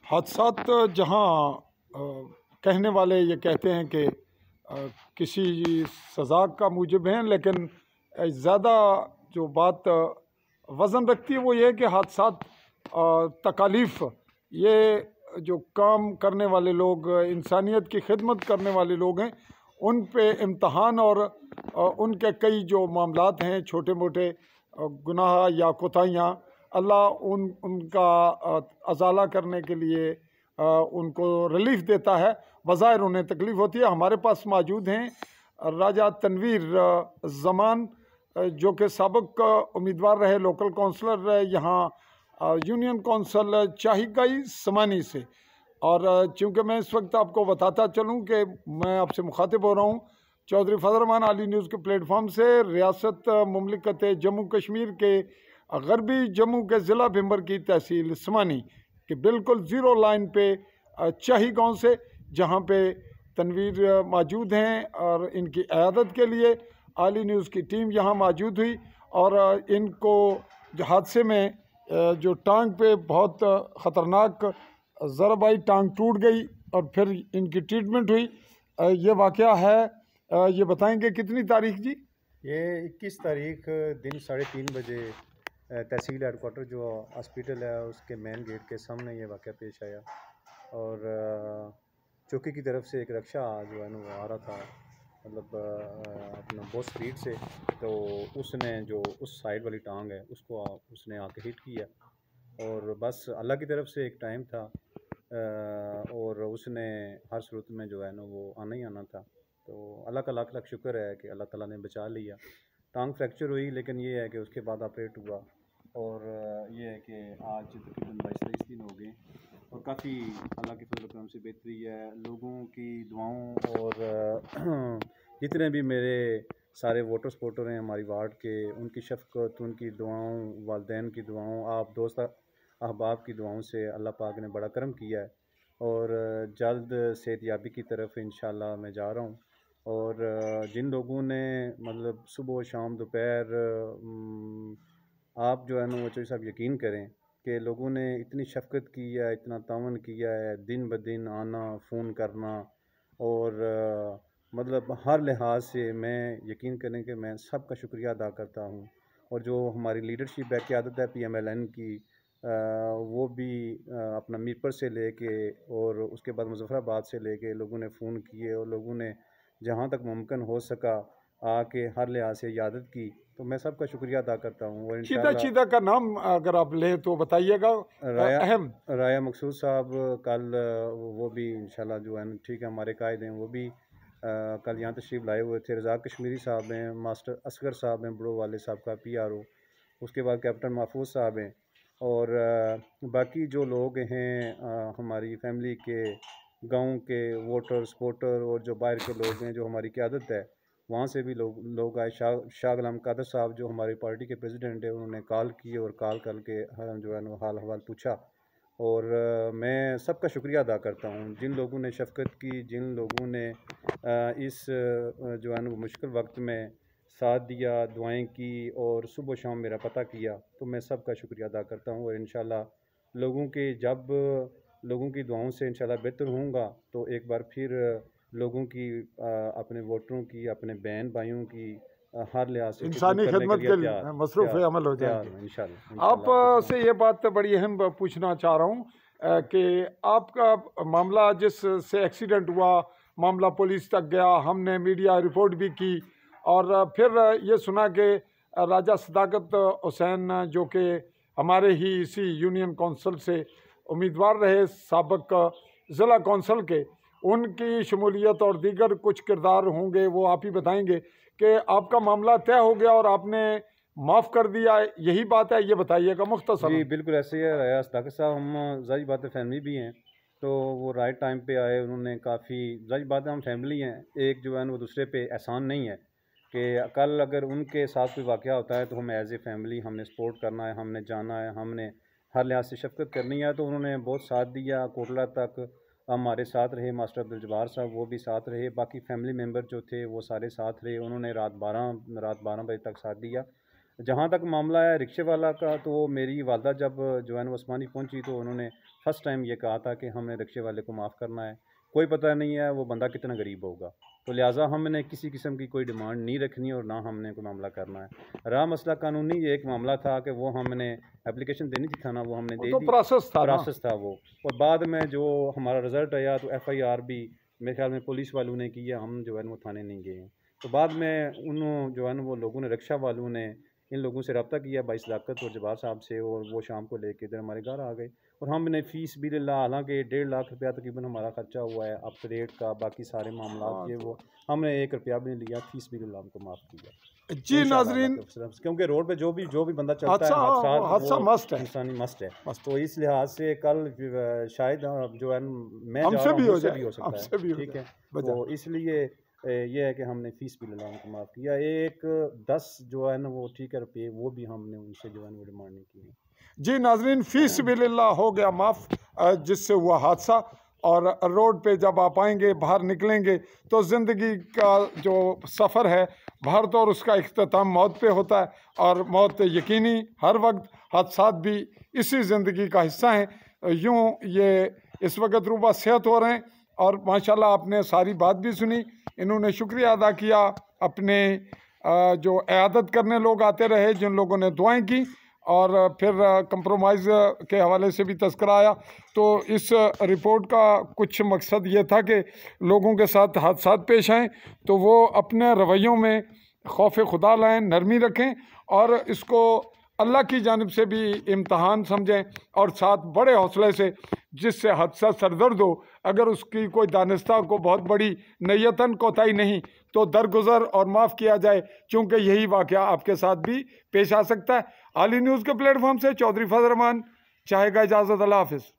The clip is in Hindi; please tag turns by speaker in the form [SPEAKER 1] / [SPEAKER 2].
[SPEAKER 1] हादसात जहाँ कहने वाले ये कहते हैं कि किसी सज़ा का मूजिब हैं, लेकिन ज़्यादा जो बात वज़न रखती है वो ये है कि हादसात तकालीफ, ये जो काम करने वाले लोग, इंसानियत की खिदमत करने वाले लोग हैं, उन पे इम्तहान और उनके कई जो मामलात हैं, छोटे मोटे गुनाह या कोताहियाँ, अल्लाह उनका अजाला करने के लिए उनको रिलीफ देता है। बज़ाहिर उन्हें तकलीफ़ होती है। हमारे पास मौजूद हैं राजा तनवीर ज़मान, जो कि साबिक़ उम्मीदवार रहे लोकल काउंसलर यहाँ यूनियन कौंसल चाहिगाई समानी से। और चूँकि मैं इस वक्त आपको बताता चलूँ कि मैं आपसे मुखातिब हो रहा हूँ चौधरी फजल रहमान आली न्यूज़ के प्लेटफॉर्म से, रियासत मुमलिकत जम्मू कश्मीर के गरबी जम्मू के ज़िला भिम्बर की तहसील समानी कि बिल्कुल ज़ीरो लाइन पे चाही गांव से, जहां पे तनवीर मौजूद हैं और इनकी क़यादत के लिए आली न्यूज़ की टीम यहां मौजूद हुई। और इनको हादसे में जो टांग पे बहुत ख़तरनाक ज़रब आई, टांग टूट गई और फिर इनकी ट्रीटमेंट हुई। ये वाक़या है, ये बताएंगे कितनी तारीख जी?
[SPEAKER 2] ये 21 तारीख दिन 3:30 बजे तहसील हेडकोार्टर जो हॉस्पिटल है उसके मेन गेट के सामने ये वाक़या पेश आया। और चौकी की तरफ से एक रक्षा जो है ना वो आ रहा था, मतलब अपना बहुत स्पीड से, तो उसने जो उस साइड वाली टांग है उसको उसने आके हिट किया। और बस अल्लाह की तरफ से एक टाइम था और उसने हर सूरत में जो है ना वो आना ही आना था। तो अल्लाह का लाख लाख शुक्र है कि अल्लाह ताला ने बचा लिया। टांग फ्रैक्चर हुई, लेकिन ये है कि उसके बाद ऑपरेट हुआ। और ये है कि आज तकरीबन 22-23 दिन हो गए और काफ़ी अल्लाह के फजल करम से बेहतरी है। लोगों की दुआओं और जितने भी मेरे सारे वोटर सपोर्टर हैं हमारी वार्ड के, उनकी शफ़क़त, उनकी दुआओं, वालिदैन की दुआओं, आप दोस्त अहबाब की दुआओं से अल्लाह पाक ने बड़ा करम किया है। और जल्द सेहतयाबी की तरफ इंशाअल्लाह मैं जा रहा हूँ। और जिन लोगों ने मतलब सुबह शाम दोपहर, आप जो है ना वो चौधरी साहब यकीन करें कि लोगों ने इतनी शफ़क़त की है, इतना तावन किया है, दिन ब दिन आना, फ़ोन करना। और मतलब हर लिहाज से मैं यकीन करें कि मैं सबका शुक्रिया अदा करता हूँ। और जो हमारी लीडरशिप है, क़यादत है PMLN की, वो भी अपना मीरपुर से लेके और उसके बाद मुज़फ़्फ़राबाद से लेके लोगों ने फ़ोन किए और लोगों ने जहाँ तक मुमकिन हो सका आके हर लिहाज से इजाज़त की। तो मैं सबका शुक्रिया अदा करता हूँ। और इंशाअल्लाह
[SPEAKER 1] चीता का नाम अगर आप लें तो बताइएगा। अहम
[SPEAKER 2] राया मकसूद साहब कल वो भी इंशाल्लाह जो है ना ठीक है, हमारे कायद हैं, वो भी कल यहाँ तशरीफ़ लाए हुए थे। रज़ाक कश्मीरी साहब हैं, मास्टर असगर साहब हैं बड़ो वाले साहब का PRO, उसके बाद कैप्टन महफूज साहब हैं। और बाकी जो लोग हैं हमारी फैमिली के, गांव के वोटर सपोर्टर और जो बाहर के लोग हैं, जो हमारी क़यादत है, वहाँ से भी लोग आए। शाह गुलाम कादर साहब जो हमारी पार्टी के प्रेसिडेंट है, उन्होंने कॉल की और कॉल करके जो है ना हाल हवाल पूछा। और मैं सबका शुक्रिया अदा करता हूँ जिन लोगों ने शफ़क़त की, जिन लोगों ने इस जो है ना मुश्किल वक्त में साथ दिया, दुआएं की और सुबह शाम मेरा पता किया। तो मैं सबका शुक्रिया अदा करता हूँ। और इंशाल्लाह लोगों की दुआओं से इंशाल्लाह बेहतर होऊंगा तो एक बार फिर लोगों की, अपने वोटरों की, अपने बहन भाइयों की हर लिहाज से
[SPEAKER 1] इंसानी खिदमत के लिए मसरूफ़ अमल हो जाएंगे। आप से ये बात बड़ी अहम पूछना चाह रहा हूँ कि आपका मामला जिससे एक्सीडेंट हुआ, मामला पुलिस तक गया, हमने मीडिया रिपोर्ट भी की और फिर ये सुना कि राजा सदाकत हुसैन जो कि हमारे ही इसी यूनियन कौंसल से उम्मीदवार रहे, साबिक़ ज़िला कौंसल के, उनकी शमूलियत और दीगर कुछ किरदार होंगे, वो आप ही बताएंगे कि आपका मामला तय हो गया और आपने माफ़ कर दिया, यही बात है? ये बताइएगा मुख्तसर।
[SPEAKER 2] जी बिल्कुल ऐसे ही है राया सदाकत साहब, हम जाहिर बात है फैमिली भी हैं, तो वो राइट टाइम पे आए। उन्होंने काफ़ी, जाहिर बात है हम फैमिली हैं, एक जो है वो दूसरे पे एहसान नहीं है कि कल अगर उनके साथ कोई वाक़या होता है तो हम एज़ ए फैमिली हमने सपोर्ट करना है, हमने जाना है, हमने हर लिहाज से शफ़क़त करनी है। तो उन्होंने बहुत साथ दिया, कोटला तक हमारे साथ रहे। मास्टर अब्दुल जब्बार साहब वो भी साथ रहे, बाकी फैमिली मेम्बर जो थे वो सारे साथ रहे। उन्होंने रात 12 बजे तक साथ दिया। जहाँ तक मामला है रिक्शे वाला का, तो मेरी वालदा जब जो है ना उस्मानी पहुँची तो उन्होंने फ़र्स्ट टाइम ये कहा था कि हमने रिक्शे वाले को माफ़ करना है, कोई पता नहीं है वो बंदा कितना गरीब होगा, तो लिहाजा हमने किसी किस्म की कोई डिमांड नहीं रखनी और ना हमने कोई मामला करना है। रहा मसला कानूनी, ये एक मामला था कि वो हमने एप्लीकेशन देनी थी थाना, वो हमने दे
[SPEAKER 1] तो
[SPEAKER 2] दी,
[SPEAKER 1] प्रोसेस था
[SPEAKER 2] वो। और बाद में जो हमारा रिज़ल्ट आया तो FIR भी मेरे ख्याल में पुलिस वालों ने की है, हम जो है वो थाने नहीं गए हैं। तो बाद में उन जो है ना वो लोगों ने, रिक्शा वालों ने इन लोगों से रब्ता किया, भाई सदाकत और जब्बार साहब से, और वो शाम को लेके इधर हमारे घर आ गए और हमने फ़ीस भी ला, हालांकि 1.5 लाख रुपया तकरीबन हमारा खर्चा हुआ है, अपग्रेड का बाकी सारे मामला ये वो, हमने 1 रुपया भी नहीं लिया, फ़ीस भी हमको माफ़ किया।
[SPEAKER 1] जी नाजरीन,
[SPEAKER 2] क्योंकि रोड पे जो भी बंदा चलता है
[SPEAKER 1] हादसा मस्ट है,
[SPEAKER 2] इंसानी मस्ट है, तो इस लिहाज से कल शायद जो है मैं
[SPEAKER 1] हमसे भी हो
[SPEAKER 2] सकता है, ठीक है। तो इसलिए ये है कि हमने फ़ीस भी उनको माफ़ किया। एक 10 जो है ना वो ठीक है रुपये, वो भी हमने उनसे जो है वो डिमांड नहीं की।
[SPEAKER 1] जी नाजरीन, फ़ीस बिल्लाह हो गया माफ़ जिससे हुआ हादसा। और रोड पे जब आप आएंगे, बाहर निकलेंगे तो ज़िंदगी का जो सफ़र है बाहर, तो और उसका इख्तिताम मौत पे होता है, और मौत यकीनी हर वक्त, हादसात भी इसी ज़िंदगी का हिस्सा हैं। यूँ ये इस वक्त रूबा सेहत हो रहे हैं, और माशाल्लाह आपने सारी बात भी सुनी, इन्होंने शुक्रिया अदा किया, अपने जो इयादत करने लोग आते रहे, जिन लोगों ने दुआएं की, और फिर कंप्रोमाइज़ के हवाले से भी तज़किरा आया। तो इस रिपोर्ट का कुछ मकसद ये था कि लोगों के साथ हादसात पेश आएँ तो वो अपने रवैयों में खौफ खुदा लाएँ, नरमी रखें, और इसको अल्लाह की जानिब से भी इम्तहान समझें, और साथ बड़े हौसले से, जिससे हादसा सरदर्द हो, अगर उसकी कोई दानिस्ता को बहुत बड़ी नयतन कोताही नहीं तो दरगुजर और माफ़ किया जाए, क्योंकि यही वाक़या आपके साथ भी पेश आ सकता है। आली न्यूज़ के प्लेटफॉर्म से चौधरी फजल रहमान चाहेगा इजाज़त। अल्लाह हाफ़िज़।